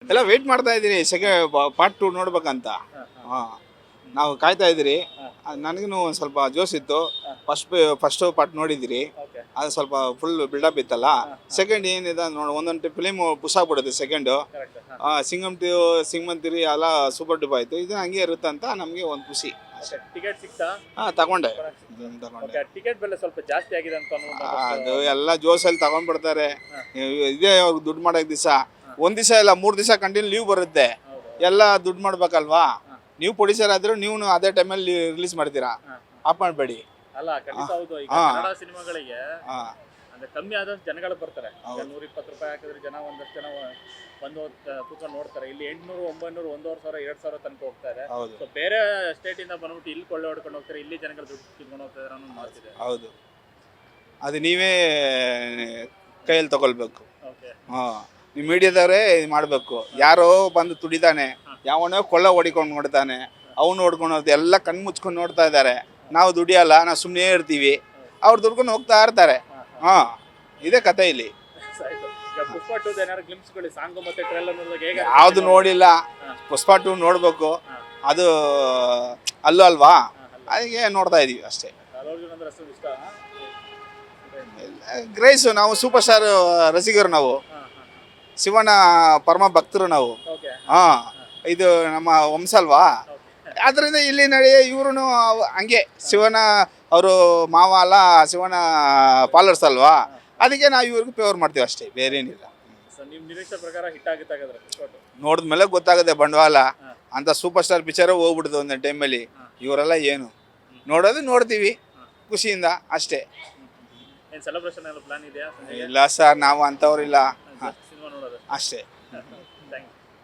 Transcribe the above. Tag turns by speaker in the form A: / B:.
A: ಎಲ್ಲ ವೆಯ್ಟ್ ಮಾಡ್ತಾ ಇದ್ದೀನಿ ಪಾರ್ಟ್ 2 ನೋಡ್ಬೇಕಂತ. ಹಾಂ, ನಾವು ಕಾಯ್ತಾ ಇದ್ದೀರಿ. ನನಗೂ ಒಂದು ಸ್ವಲ್ಪ ಜೋಶಿತ್ತು. ಫಸ್ಟ್ ಪಾರ್ಟ್ ನೋಡಿದಿರಿ,
B: ಓಕೆ.
A: ಅದು ಸ್ವಲ್ಪ ಫುಲ್ ಬಿಲ್ಡಪ್ ಇತ್ತಲ್ಲ. ಸೆಕೆಂಡ್ ಏನಿದೆ ನೋಡಿ, ಒಂದೊಂದು ಫಿಲಿಮ್ ಪುಷ್ ಆಗ್ಬಿಡುತ್ತೆ ಸೆಕೆಂಡು.
B: ಕರೆಕ್ಟ್.
A: ಸಿಂಗಂತಿರಿ ಎಲ್ಲ ಸೂಪರ್ ಡೂಪ್ ಆಯಿತು. ಇದು ಹಂಗೆ ಇರುತ್ತೆ ಅಂತ ನಮಗೆ ಒಂದು ಖುಷಿ.
B: ಟಿಕೆಟ್ ಸಿಕ್ತಾ?
A: ತಗೊಂಡೆ.
B: ಓಕೆ. ಟಿಕೆಟ್ ಬೆಲೆ ಸ್ವಲ್ಪ ಜಾಸ್ತಿ ಆಗಿದೆ ಅಂತ
A: ಅದು ಎಲ್ಲ ಜೋಶಲ್ಲಿ ತಗೊಂಡ್ಬಿಡ್ತಾರೆ. ಇದೇ ಅವ್ರಿಗೆ ದುಡ್ಡು ಮಾಡೋಕೆ ದಿವಸ, ಒಂದು ದಿವಸ ಇಲ್ಲ 3 ದಿವಸ ಕಂಟಿನ್ಯೂ ಲೀವ್ ಬರುತ್ತೆ. ಎಲ್ಲ ದುಡ್ಡು ಮಾಡ್ಬೇಕಲ್ವಾ. ನೀವು ಪ್ರೊಡ್ಯೂಸರ್ ಆದರೂ ನೀವು ಅದೇ ಟೈಮಲ್ಲಿ ರಿಲೀಸ್ ಮಾಡ್ತೀರಾ. ಆಫ್ ಮಾಡಬೇಡಿ.
B: ಅಲ್ಲ, ಖಂಡಿತ ಹೌದು. ಈಗ ಕನ್ನಡ ಸಿನಿಮಾಗಳಿಗೆ ಅಂದ್ರೆ ಕಮ್ಮಿ ಆದಷ್ಟು ಜನಗಳು ಬರ್ತಾರೆ. ಈಗ 120 ರೂಪಾಯಿ ಹಾಕಿದ್ರೆ ಜನ ಒಂದಷ್ಟು ಜನ ಬಂದು ಕೂತ್ಕೊಂಡು ನೋಡ್ತಾರೆ. ಇಲ್ಲಿ 800, 900, 1,500, 2,000 ತನಕ ಹೋಗ್ತಾ ಇದೆ. ಸೊ ಬೇರೆ ಸ್ಟೇಟ್ ಇಂದ ಬಂದ್ಬಿಟ್ಟು ಇಲ್ಲಿ ಕೊಳ್ಳೆ ಹೊಡ್ಕೊಂಡು ಹೋಗ್ತಾರೆ, ಇಲ್ಲಿ ಜನಗಳು ದುಡ್ಡು ಕಿತ್ಕೊಂಡು ಹೋಗ್ತಾ ಇದ್ದಾರೆ ಅನ್ನೋದು ಮಾಡ್ತಿದೆ.
A: ಹೌದು, ಅದು ನೀವೇ ಕೈಯಲ್ಲಿ ತಗೊಳ್ಬೇಕು.
B: ಓಕೆ.
A: ನೀವು ಮೀಡಿಯಾದವರೇ ಇದು ಮಾಡಬೇಕು. ಯಾರೋ ಬಂದು ತುಡಿದಾನೆ, ಯಾವನೋ ಕೊಳ್ಳ ಹೊಡಿಕೊಂಡು ನೋಡ್ತಾನೆ, ಅವನು ಹೊಡ್ಕೊಂಡು ಹೋಗ್ತಾರೆ. ಎಲ್ಲ ಕಣ್ಣು ಮುಚ್ಕೊಂಡು ನೋಡ್ತಾ ಇದ್ದಾರೆ. ನಾವು ದುಡಿಯಲ್ಲ, ನಾವು ಸುಮ್ಮನೆ ಇರ್ತೀವಿ, ಅವ್ರು ದುಡ್ಕೊಂಡು ಹೋಗ್ತಾ ಇರ್ತಾರೆ. ಇದೇ ಕತೆ ಇಲ್ಲಿ.
B: ಈಗ ಪುಷ್ಪ 2 ಏನಾದ್ರು ಗ್ಲಿಮ್ಸ್ಗಳು, ಸಾಂಗು ಮತ್ತೆ ಟ್ರೈಲರ್ ನೋಡಿದಾಗ ಹೇಗೆ?
A: ಯಾವುದು ನೋಡಿಲ್ಲ. ಪುಷ್ಪ 2 ನೋಡಬೇಕು. ಅದು ಅಲ್ಲೂ ಅಲ್ವಾ, ಅದಕ್ಕೆ ನೋಡ್ತಾ ಇದೀವಿ ಅಷ್ಟೇ.
B: ಅಂದ್ರೆ ಅಷ್ಟು ಇಷ್ಟ.
A: ಗ್ರೇಸು, ನಾವು ಸೂಪರ್ ಸ್ಟಾರ್ ರಸಿಕರು. ನಾವು ಶಿವನ ಪರಮ ಭಕ್ತರು ನಾವು.
B: ಓಕೆ.
A: ಇದು ನಮ್ಮ ವಂಶ ಅಲ್ವಾ. ಆದ್ದರಿಂದ ಇಲ್ಲಿ ನಡೆಯ ಇವ್ರು ಹಂಗೆ ಶಿವನ ಅವರು ಮಾವ ಅಲ್ಲ, ಶಿವನ ಫಾಲೋವರ್ಸ್ ಅಲ್ವಾ. ಅದಕ್ಕೆ ನಾವು ಇವ್ರಿಗೆ ಫೇವರ್ ಮಾಡ್ತೀವಿ ಅಷ್ಟೇ, ಬೇರೆ ಏನಿಲ್ಲ.
B: ನಿಮ್ಮ ನಿರೀಕ್ಷೆ ಪ್ರಕಾರ ಹಿಟ್ ಆಗುತ್ತೆ ಹಾಗಾದ್ರೆ ಪುಷ್ಪ 2?
A: ನೋಡಿದ್ಮೇಲೆ ಗೊತ್ತಾಗುತ್ತೆ ಬಂಡವಾಳ ಅಂತ. ಸೂಪರ್ ಸ್ಟಾರ್ ಪಿಕ್ಚರೇ ಹೋಗ್ಬಿಡ್ದು ಒಂದೊಂದು ಟೈಮಲ್ಲಿ. ಇವರೆಲ್ಲ ಏನು ನೋಡೋದು ನೋಡ್ತೀವಿ ಖುಷಿಯಿಂದ ಅಷ್ಟೇ.
B: ಏನು ಸೆಲೆಬ್ರೇಷನ್ ಎಲ್ಲ ಪ್ಲಾನ್ ಇದೆಯಾ?
A: ಇಲ್ಲ ಸರ್, ನಾವು ಅಂಥವ್ರಿಲ್ಲ.
B: ಸಿನಿಮಾ ನೋಡೋದು
A: ಅಷ್ಟೇ.
B: Thank you.